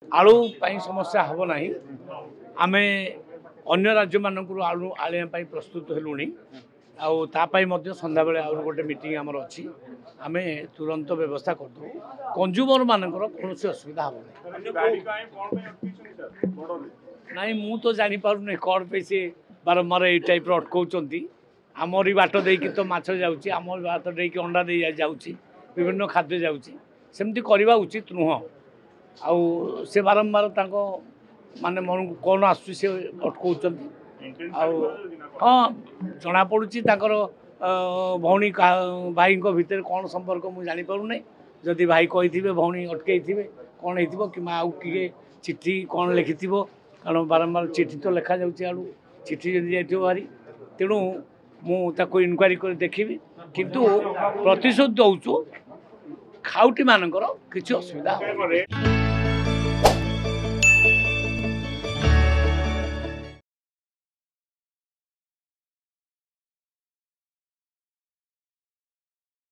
आलू समस्या हम ना आम अन्य राज्य मानक आलू आने प्रस्तुत हेलुणी आपाई सन्ध्या बेले आउ गोटे मीटिंग आमर अच्छी आम तुरंत व्यवस्था करदे कंज्यूमर मानकर कौन असुविधा हम ना मु तो जापार कौन पे सी बारंबार ये टाइप अटकाउंट आमरी बाट देकी तो माछ जाऊँगी आम बाट देकी अंडा दे जाऊँगी विभिन्न खाद्य जाऊँगी सेमती करवा उचित नुह आउ से बारंबार माने मन को कौन आसुची से अटकाउंट हाँ जना पड़ी भौणी भाई भितर कौन संपर्क मुझे जापर ना जदि भाई कही भौणी अटकई थे कौन हो कि आउ किए चिट्ठी कौन लिखि कारण बारंबार चिट्ठी तो लिखा जाऊँगी आलू चिट्ठी जब जाइए भारी तेणु मुझे इनक्वारी कर देखी किंतु प्रतिशोध दौचु खाउटी मानकर किसी असुविधा